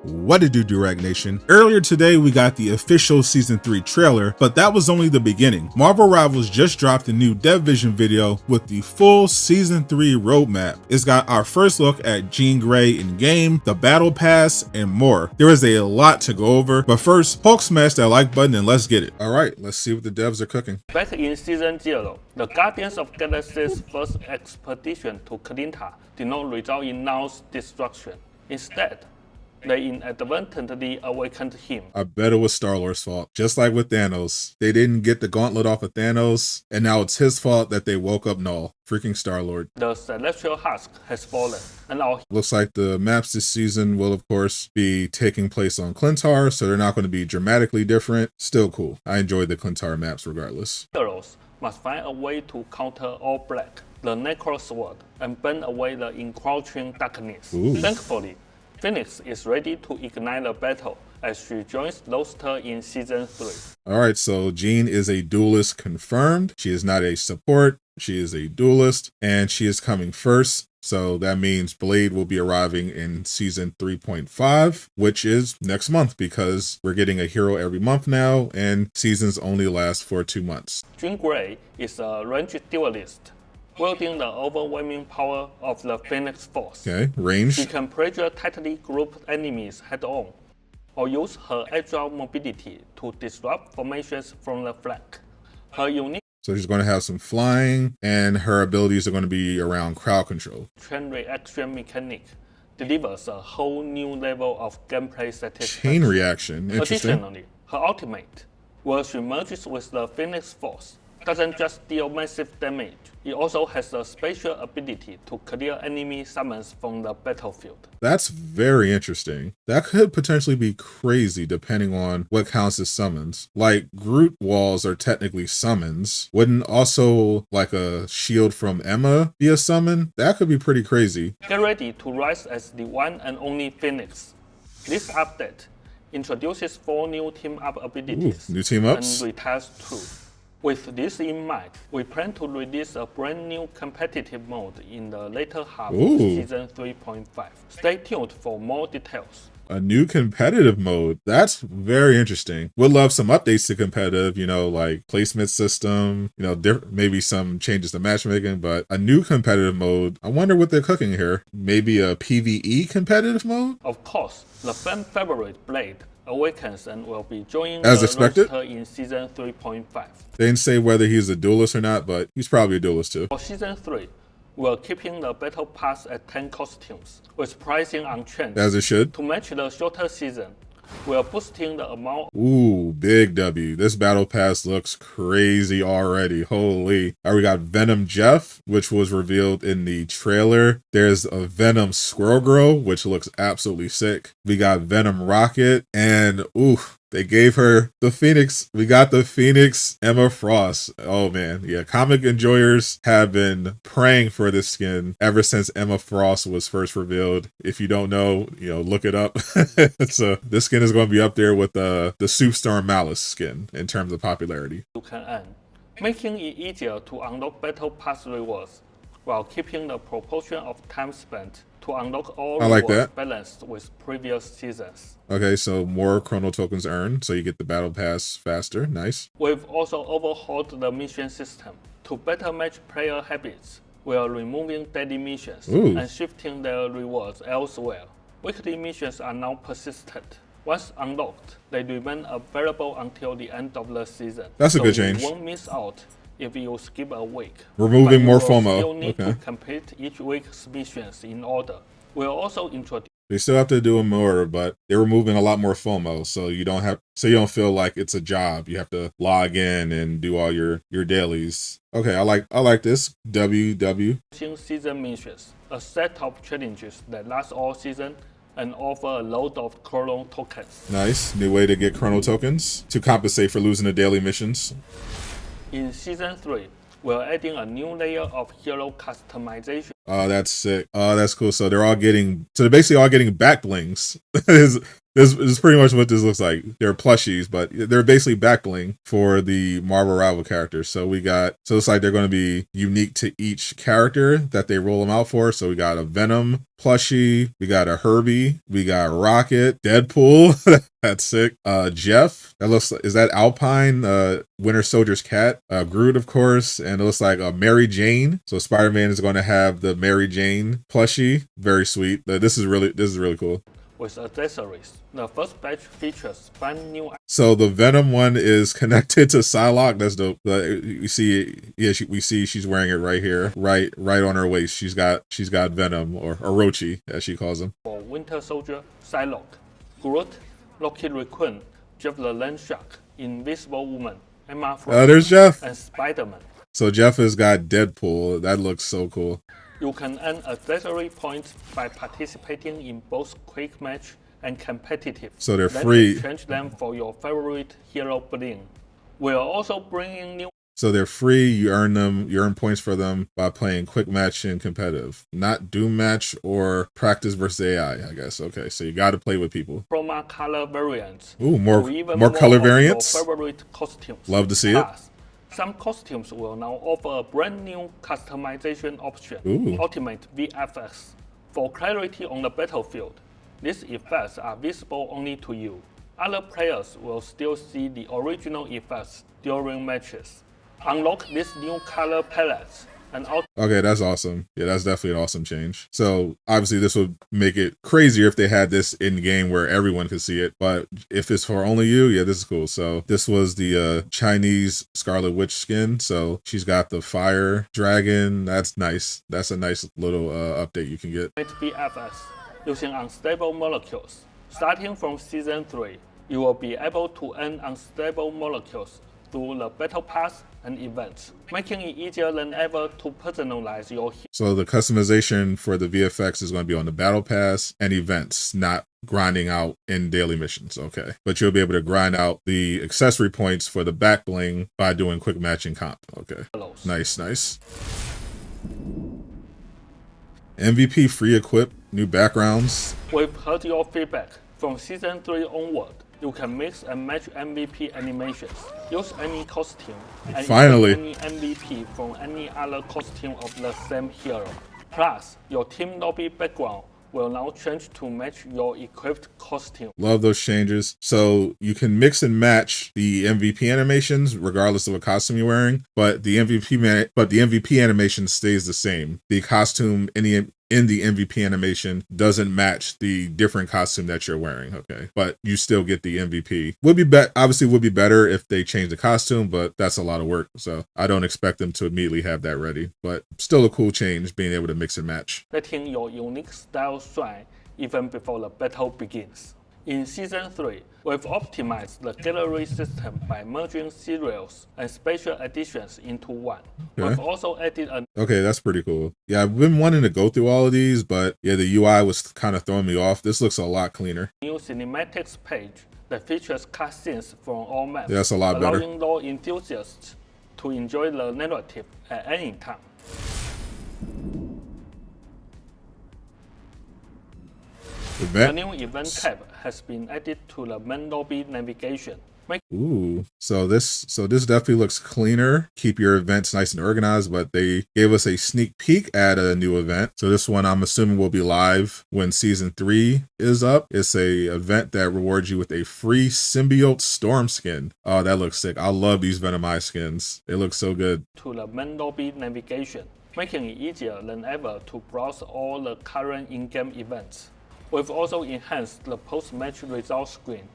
What it do, Durag Nation? Earlier today, we got the official Season 3 trailer, but that was only the beginning. Marvel Rivals just dropped a new dev vision video with the full Season 3 roadmap. It's got our first look at Jean Grey in-game, the Battle Pass, and more. There is a lot to go over, but first, Hulk smash that like button and let's get it. Alright, let's see what the devs are cooking. Back in Season 0, the Guardians of Galaxy's first expedition to Kalinta did not result in Knull's destruction. Instead, they inadvertently awakened him. I bet it was Star-Lord's fault. Just like with Thanos. They didn't get the gauntlet off of Thanos, and now it's his fault that they woke up Knull. Freaking Star-Lord. The celestial husk has fallen, and now looks like the maps this season will of course be taking place on Clintar, so they're not going to be dramatically different. Still cool. I enjoyed the Clintar maps regardless. heroes must find a way to counter All Black, the Necro Sword, and burn away the encroaching darkness. Ooh. Thankfully, Phoenix is ready to ignite the battle as she joins Roster in Season 3. Alright, so Jean is a duelist confirmed. She is not a support. She is a duelist, and she is coming first. So that means Blade will be arriving in Season 3.5, which is next month because we're getting a hero every month now, and seasons only last for 2 months. Jean Grey is a ranged duelist, wielding the overwhelming power of the Phoenix Force. Okay, range. She can pressure tightly grouped enemies head-on, or use her agile mobility to disrupt formations from the flank. Her unique So she's going to have some flying, and her abilities are going to be around crowd control. chain reaction mechanic delivers a whole new level of gameplay satisfaction. Chain reaction, interesting. Additionally, her ultimate, where she merges with the Phoenix Force, doesn't just deal massive damage, it also has a special ability to clear enemy summons from the battlefield. That's very interesting. That could potentially be crazy depending on what counts as summons. Like Groot walls are technically summons. Wouldn't also like a shield from Emma be a summon? That could be pretty crazy. Get ready to rise as the one and only Phoenix. This update introduces 4 new team-up abilities Ooh, new team-ups? and retires 2. With this in mind, we plan to release a brand new competitive mode in the later half of Season 3.5. Stay tuned for more details. A new competitive mode. That's very interesting. Would love some updates to competitive, you know, like placement system, you know, maybe some changes to matchmaking, but a new competitive mode. I wonder what they're cooking here. Maybe a PvE competitive mode? Of course, the fan favorite Blade awakens and will be joining as the expected roster in Season 3.5. They didn't say whether he's a duelist or not, but he's probably a duelist too. For Season 3, we're keeping the Battle Pass at 10 costumes, with pricing unchanged. As it should. To match the shorter season, we're boosting the amount. Ooh, big W. This battle pass looks crazy already. Holy. All right, we got Venom Jeff, which was revealed in the trailer. There's a Venom Squirrel Girl, which looks absolutely sick. We got Venom Rocket, and ooh, they gave her the Phoenix. We got the Phoenix Emma Frost. Oh man, yeah. Comic enjoyers have been praying for this skin ever since Emma Frost was first revealed. If you don't know, you know, look it up. So this skin is going to be up there with the Superstar Malice skin in terms of popularity. You can earn, making it easier to unlock Battle Pass rewards, while keeping the proportion of time spent to unlock all rewards balanced with previous seasons. Okay, so more chrono tokens earned, so you get the battle pass faster. Nice. We've also overhauled the mission system to better match player habits. We are removing daily missions and shifting their rewards elsewhere. Weekly missions are now persistent. Once unlocked, they remain available until the end of the season. That's a good change. You won't miss out if you skip a week. Removing more FOMO. FOMO. You need to complete each week's missions in order. We'll also introduce. They still have to do them more, but they're removing a lot more FOMO, so you don't feel like it's a job. You have to log in and do all your dailies. Okay, I like this. WW. Season missions, a set of challenges that last all season and offer a load of chrono tokens. Nice. New way to get chrono tokens to compensate for losing the daily missions. In Season 3, we're adding a new layer of hero customization. Oh, that's sick. Oh, that's cool. So they're basically all getting back blings. This is pretty much what this looks like. They're plushies, but they're basically back bling for the Marvel rival characters. So it looks like they're going to be unique to each character that they roll them out for. So we got a Venom plushie, we got a Herbie, we got Rocket, Deadpool. That's sick. Jeff, is that Alpine, Winter Soldier's cat, Groot, of course, and it looks like Mary Jane. So Spider-Man is going to have the Mary Jane plushie. Very sweet. This is really cool. With accessories, the first batch features 5 new. So the Venom one is connected to Psylocke. That's dope. You see, yeah, we see she's wearing it right here, right on her waist. She's got Venom or Orochi as she calls him. For Winter Soldier, Psylocke, Groot, Rocket Raccoon, Jeff the Land Shark, Invisible Woman, Emma Frost, there's Jeff, and Spider-Man. So Jeff has got Deadpool. That looks so cool. You can earn accessory points by participating in both quick match and competitive. So they're then free. Exchange them for your favorite hero bling. We are also bringing new. So they're free. You earn points for them by playing quick match and competitive, not Doom match or practice versus AI. I guess. Okay, so you got to play with people. Chroma color variants. Ooh, more color variants. Your favorite costumes. Love to see it. Some costumes will now offer a brand new customization option, Ultimate VFX. For clarity on the battlefield, these effects are visible only to you. Other players will still see the original effects during matches. Unlock these new color palettes. Okay, that's awesome. Yeah, that's definitely an awesome change. So obviously this would make it crazier if they had this in game where everyone could see it. But if it's for only you, yeah, this is cool. So this was the Chinese Scarlet Witch skin. So she's got the fire dragon. That's nice. That's a nice little update you can get. VFX using unstable molecules. Starting from season 3, you will be able to earn unstable molecules through the battle pass and events, making it easier than ever to personalize your hero. So the customization for the VFX is going to be on the battle pass and events, not grinding out in daily missions. Okay, but you'll be able to grind out the accessory points for the back bling by doing quick matching comp. Okay, nice. MVP free equip, new backgrounds. We've heard your feedback. From season 3 onward, you can mix and match MVP animations. Use any costume and finally any MVP from any other costume of the same hero. Plus, your team lobby background will now change to match your equipped costume. Love those changes. So you can mix and match the MVP animations regardless of what costume you're wearing, but the MVP animation stays the same. The costume in the MVP animation doesn't match the different costume that you're wearing. Okay, but you still get the MVP. Would be better if they change the costume, but that's a lot of work. So I don't expect them to immediately have that ready, but still a cool change being able to mix and match. Letting your unique style shine even before the battle begins. In Season 3, we've optimized the gallery system by merging serials and special editions into one. Okay. We've also added a... Okay, that's pretty cool. Yeah, I've been wanting to go through all of these, but yeah, the UI was kind of throwing me off. This looks a lot cleaner. New cinematics page that features cutscenes from all maps, yeah, that's a lot better. Allowing lore enthusiasts to enjoy the narrative at any time. A new event tab has been added to the main lobby navigation. Ooh, so this definitely looks cleaner. Keep your events nice and organized, but they gave us a sneak peek at a new event. So this one I'm assuming will be live when season 3 is up. It's a event that rewards you with a free symbiote storm skin. Oh, that looks sick. I love these Venom Eye skins. They look so good. To the main lobby navigation, making it easier than ever to browse all the current in-game events. We've also enhanced the post-match results screen.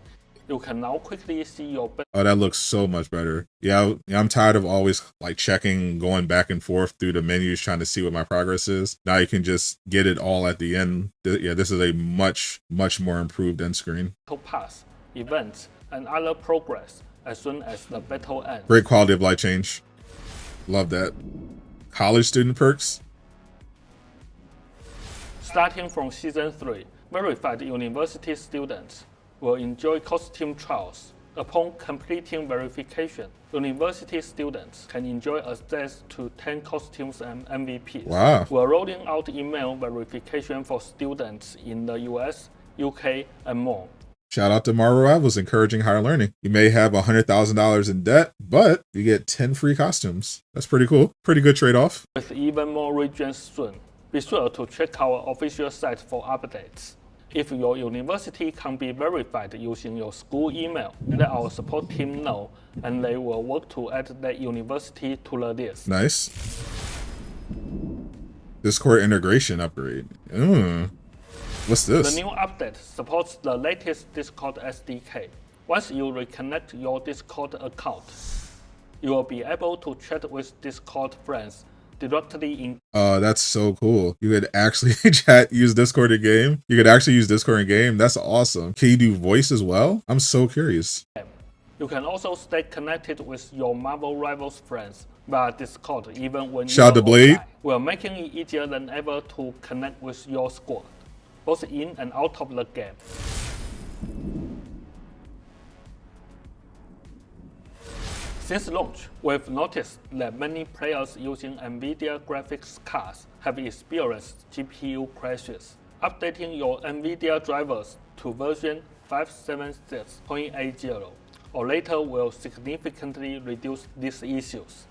You can now quickly see your... Oh, that looks so much better. Yeah, I'm tired of always like checking, going back and forth through the menus, trying to see what my progress is. Now you can just get it all at the end. Yeah, this is a much more improved end screen. Pass, events, and other progress as soon as the battle ends. Great quality of life change. Love that. College student perks. Starting from Season 3, verified university students will enjoy costume trials, Upon completing verification, university students can enjoy access to 10 costumes and MVPs. Wow. We're rolling out email verification for students in the US, UK, and more. Shout out to Marvel Rivals encouraging higher learning. You may have $100,000 in debt, but you get 10 free costumes. That's pretty cool. Pretty good trade-off. With even more regions soon, be sure to check our official site for updates. If your university can be verified using your school email, let our support team know, and they will work to add that university to the list. Nice. Discord integration upgrade. What's this? The new update supports the latest Discord SDK. Once you reconnect your Discord account, you will be able to chat with Discord friends directly in. That's so cool. You could actually use Discord in game. You could actually use Discord in game. That's awesome. Can you do voice as well? I'm so curious. You can also stay connected with your Marvel Rivals friends via Discord even when Shout you're to Blade. offline. We're making it easier than ever to connect with your squad, both in and out of the game. Since launch, we've noticed that many players using NVIDIA graphics cards have experienced GPU crashes. Updating your NVIDIA drivers to version 576.80 or later will significantly reduce these issues.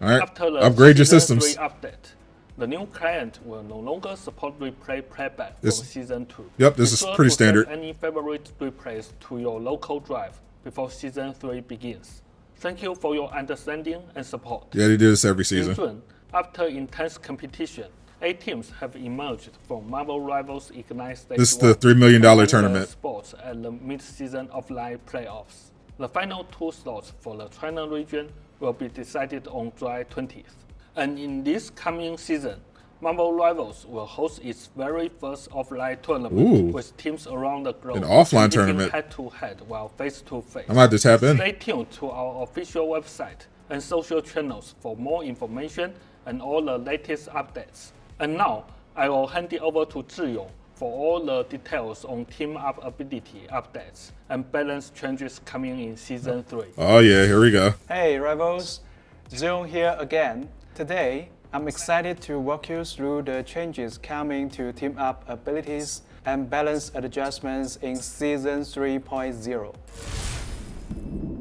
All right, After the upgrade your Season systems. 3 update, the new client will no longer support replay playback from Season 2. Yep, this is pretty standard. Save any favorite replays to your local drive before Season 3 begins. Thank you for your understanding and support. Yeah, they do this every In season. June, after intense competition, 8 teams have emerged from Marvel Rivals Ignite Stage This is the 1 $3 million and won tournament. the spots at the mid-season offline playoffs. The final 2 slots for the China region will be decided on July 20th. And in this coming season, Marvel Rivals will host its very first offline tournament with teams around the globe. An offline tournament. Head-to-head while face-to-face. I'm about to tap in. Stay tuned to our official website and social channels for more information and all the latest updates. And now, I will hand it over to Zhiyong for all the details on team-up ability updates and balance changes coming in Season 3. Oh yeah, here we go. Hey Rivals, Zhiyong here again. Today, I'm excited to walk you through the changes coming to team-up abilities and balance adjustments in Season 3.0.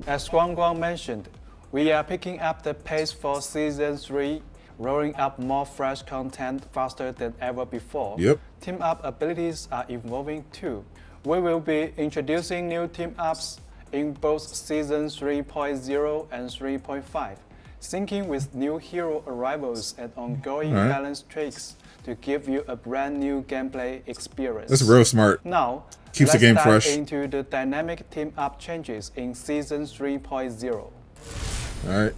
As Guang mentioned, we are picking up the pace for Season 3, rolling up more fresh content faster than ever before. Yep. Team-up abilities are evolving too. We will be introducing new team-ups in both Season 3.0 and 3.5. Syncing with new hero arrivals and ongoing balance tricks to give you a brand new gameplay experience. That's real smart. Now, Keeps the let's game dive fresh. into the dynamic team-up changes in Season 3.0. All right.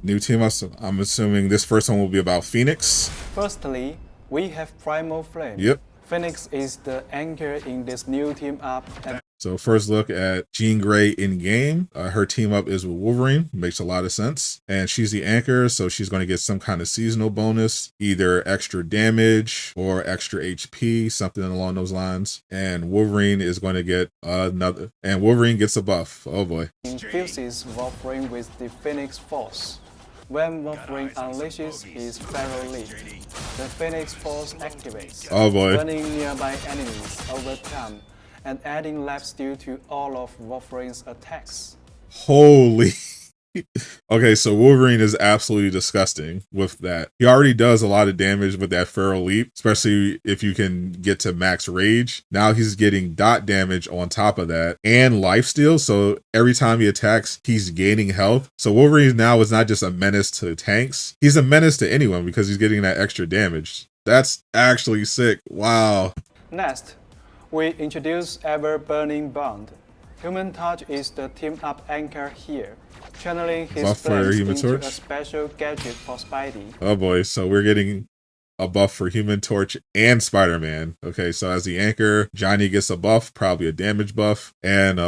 New team ups. I'm assuming this first one will be about Phoenix. Firstly, we have Primal Flame. Yep. Phoenix is the anchor in this new team-up. So first look at Jean Grey in game. Her team up is with Wolverine. Makes a lot of sense. And she's the anchor, so she's going to get some kind of seasonal bonus, either extra damage or extra HP, something along those lines. And Wolverine is going to get another. And Wolverine gets a buff. Oh boy. Infuses Wolverine with the Phoenix Force. When Wolverine unleashes his Pharaoh Leap, the Phoenix Force activates, Oh boy. burning nearby enemies over time and adding life steal to all of Wolverine's attacks. Holy. Okay, so Wolverine is absolutely disgusting with that. He already does a lot of damage with that Pharaoh Leap, especially if you can get to max rage. Now he's getting dot damage on top of that and lifesteal. So every time he attacks, he's gaining health. So Wolverine now is not just a menace to tanks. He's a menace to anyone because he's getting that extra damage. That's actually sick. Wow. Next, we introduce Ever Burning Bond. Human Touch is the team-up anchor here, channeling his Buff for flames Human into Torch? a special gadget for Spidey. Oh boy, so we're getting a buff for Human Torch and Spider-Man. Okay, so as the anchor, Johnny gets a buff, probably a damage buff, and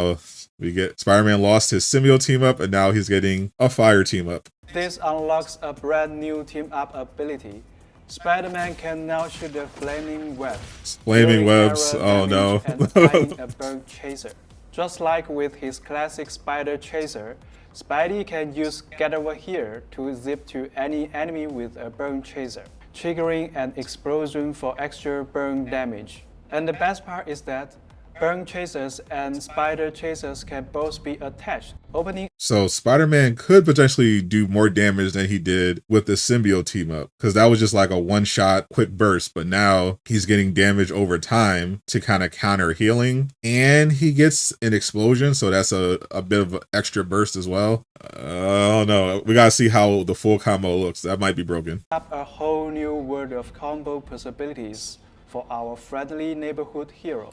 we get Spider-Man lost his symbiote team up, and now he's getting a fire team up. This unlocks a brand new team-up ability. Spider-Man can now shoot a flaming web. Flaming dealing webs, arrow oh no. damage and fighting a bird chaser. Just like with his classic Spider Chaser, Spidey can use Get Over Here to zip to any enemy with a burn chaser, triggering an explosion for extra burn damage. And the best part is that burn chasers and spider chasers can both be attached, opening. So Spider-Man could potentially do more damage than he did with the symbiote team up, because that was just like a one-shot quick burst, but now he's getting damage over time to kind of counter healing, and he gets an explosion, so that's a bit of an extra burst as well. I don't know. We gotta see how the full combo looks. That might be broken. Up a whole new world of combo possibilities for our friendly neighborhood hero.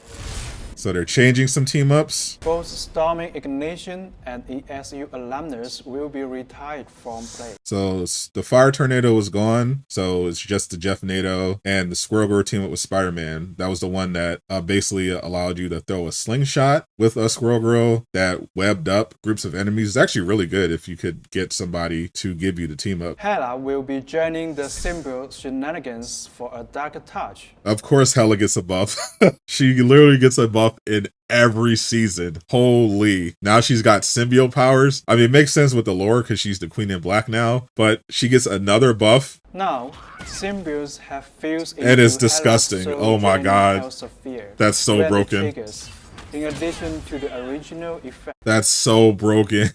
So they're changing some team ups. Both Storming Ignition and ESU alumnus will be retired from play. So the Fire Tornado is gone. So it's just the Jeff Nato and the Squirrel Girl team up with Spider-Man. That was the one that basically allowed you to throw a slingshot with a Squirrel Girl that webbed up groups of enemies. It's actually really good if you could get somebody to give you the team up. Hela will be joining the symbiote shenanigans for a darker touch. Of course Hela gets a buff. She literally gets a buff in every season. Holy. Now she's got symbiote powers. I mean, it makes sense with the lore because she's the Queen in Black now, but she gets another buff. Now, symbiotes have fused into. It is disgusting. Oh my god. That's so broken. In addition to the original effect. That's so broken.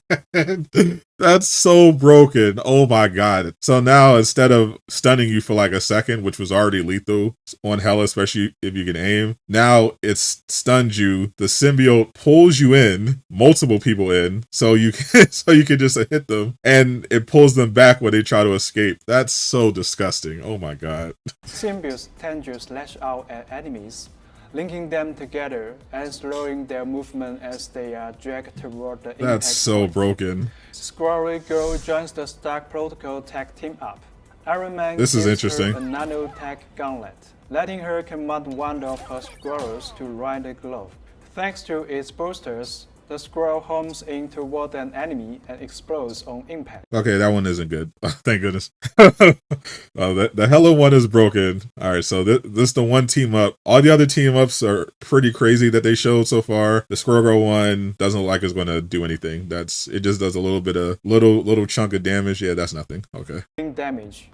That's so broken. Oh my god. So now instead of stunning you for like a second, which was already lethal on Hela, especially if you can aim, now it's stunned you. The symbiote pulls you in, multiple people in, so you can just hit them, and it pulls them back when they try to escape. That's so disgusting. Oh my god. Symbiotes tend to slash out at enemies, linking them together and slowing their movement as they are dragged toward the impact. That's so broken. Squirrel Girl joins the Stark Protocol tag team up. Iron Man this is gives interesting. her a nanotech gauntlet, letting her command one of her squirrels to ride the glove. Thanks to its boosters, the squirrel homes in toward an enemy and explodes on impact. Okay, that one isn't good. Thank goodness. The Hela one is broken. All right, so this is the one team up. All the other team ups are pretty crazy that they showed so far. The Squirrel Girl one doesn't look like it's going to do anything. It just does a little bit of little chunk of damage. Yeah, that's nothing. Okay. Damage,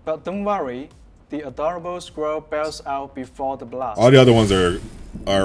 but don't worry. The adorable squirrel bails out before the blast. All the other ones are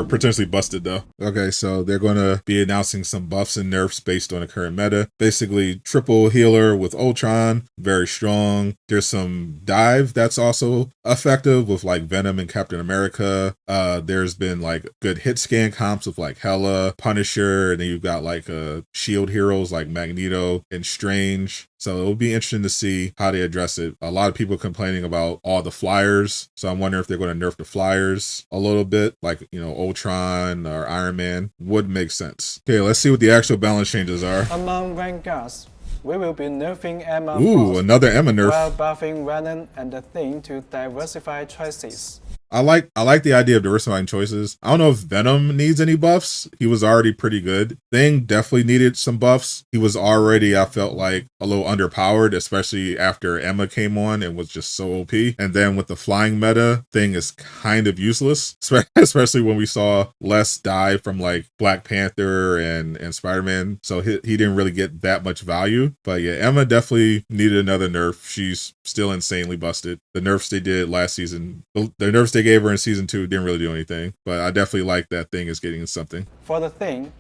potentially busted though. Okay, so they're going to be announcing some buffs and nerfs based on the current meta. Basically, triple healer with Ultron, very strong. There's some dive that's also effective with like Venom and Captain America. There's been like good hit scan comps with like Hela, Punisher, and then you've got like shield heroes like Magneto and Strange. So it'll be interesting to see how they address it. A lot of people complaining about all the flyers. So I'm wondering if they're going to nerf the flyers a little bit, like, you know, Ultron or Iron Man would make sense. Okay, let's see what the actual balance changes are. Among Vanguards, we will be nerfing Emma. Ooh, another Emma nerf. While buffing Venom and the Thing to diversify choices. I like the idea of diversifying choices. I don't know if Venom needs any buffs. He was already pretty good. Thing definitely needed some buffs. He was already, I felt like, a little underpowered, especially after Emma came on and was just so OP. And then with the flying meta, Thing is kind of useless, especially when we saw less die from like Black Panther and Spider-Man. So he didn't really get that much value. But yeah, Emma definitely needed another nerf. She's still insanely busted. The nerfs they did last season, the nerfs they gave her in season 2 didn't really do anything, but I definitely like that Thing is getting something. For the Thing,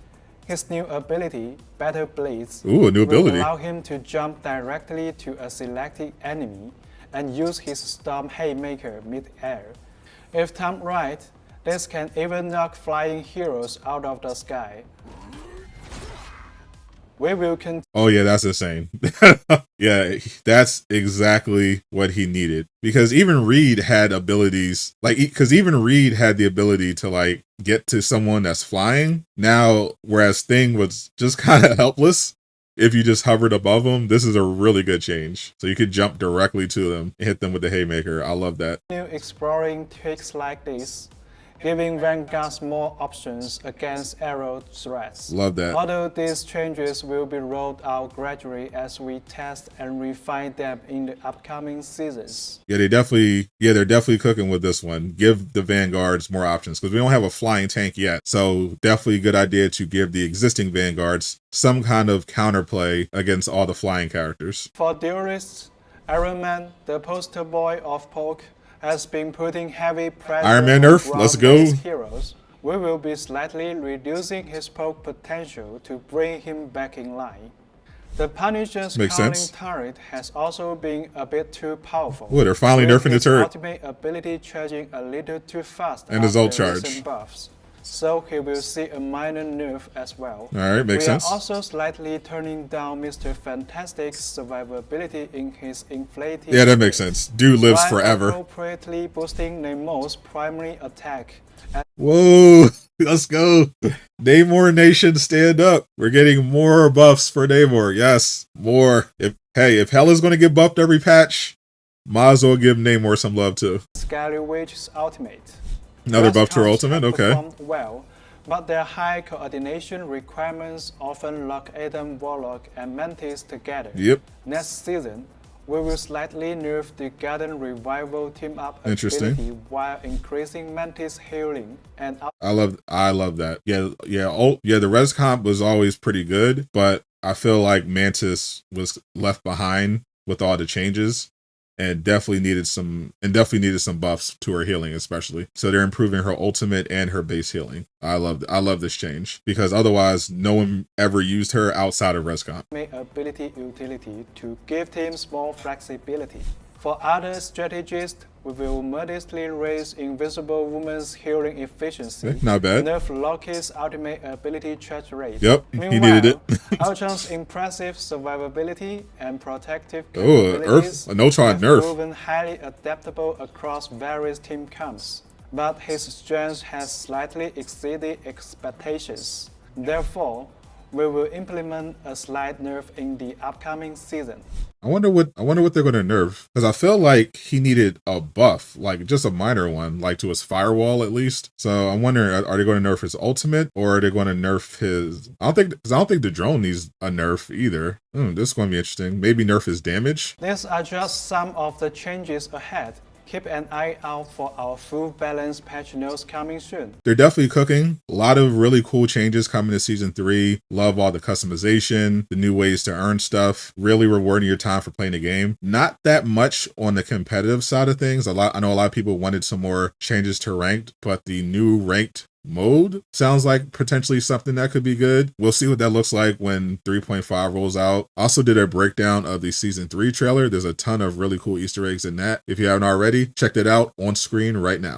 his new ability, Battle Blades, ooh, a new ability, will allow him to jump directly to a selected enemy and use his Storm Haymaker mid-air. If timed right, this can even knock flying heroes out of the sky. We will continue. Oh yeah, that's insane. Yeah, that's exactly what he needed. Because even Reed had abilities, even Reed had the ability to like get to someone that's flying. Now, whereas Thing was just kind of helpless, if you just hovered above them, this is a really good change. So you could jump directly to them and hit them with the Haymaker. I love that. Exploring tricks like this. giving vanguards more options against aerial threats. Love that. Although these changes will be rolled out gradually as we test and refine them in the upcoming seasons. Yeah, they're definitely cooking with this one. Give the vanguards more options because we don't have a flying tank yet. So definitely a good idea to give the existing vanguards some kind of counterplay against all the flying characters. For duelists, Iron Man, the poster boy of poke, has been putting heavy pressure Iron Man on nerf, let's go. ground-based heroes. We will be slightly reducing his poke potential to bring him back in line. The Punisher's calling turret has also been a bit too powerful. Oh, they're finally nerfing the turret. Ultimate ability charging a little too fast and his ult charge. recent buffs. So he will see a minor nerf as well. Alright, makes sense. We are also slightly turning down Mr. Fantastic's survivability in his inflated Yeah, that makes sense. Dude lives while forever. appropriately boosting Namor's primary attack. Whoa, let's go. Namor Nation, stand up. We're getting more buffs for Namor. Yes, more. If Hela's going to get buffed every patch, might as well give Namor some love too. Scarlet Witch's ultimate. Another buff to her ultimate, okay. Performed well, but their high coordination requirements often lock Adam Warlock and Mantis together. Yep. Next season, we will slightly nerf the Garden Revival team-up ability while increasing Mantis healing and I love that. The res comp was always pretty good, but I feel like Mantis was left behind with all the changes. And definitely needed some buffs to her healing, especially. So they're improving her ultimate and her base healing. I love this change because otherwise no one ever used her outside of rescomp. Ability utility to give teams more flexibility. For other strategists, we will modestly raise Invisible Woman's healing efficiency. Not bad. Nerf Loki's ultimate ability charge rate. Yep, Meanwhile, he needed it. Ultron's impressive survivability and protective Earth, capabilities an Ultron have nerf. proven highly adaptable across various team comps. But his strength has slightly exceeded expectations. Therefore, we will implement a slight nerf in the upcoming season. I wonder what they're going to nerf because I feel like he needed a buff, like just a minor one, like to his firewall at least. So I'm wondering, are they going to nerf his ultimate or are they going to nerf his? I don't think the drone needs a nerf either. This is going to be interesting. Maybe nerf his damage. These are just some of the changes ahead. Keep an eye out for our full balance patch notes coming soon. They're definitely cooking. A lot of really cool changes coming to season 3. Love all the customization, the new ways to earn stuff, really rewarding your time for playing the game. Not that much on the competitive side of things. I know a lot of people wanted some more changes to ranked, but the new ranked mode sounds like potentially something that could be good. We'll see what that looks like when 3.5 rolls out. Also did a breakdown of the season 3 trailer. There's a ton of really cool Easter eggs in that. If you haven't already, check that out on screen right now.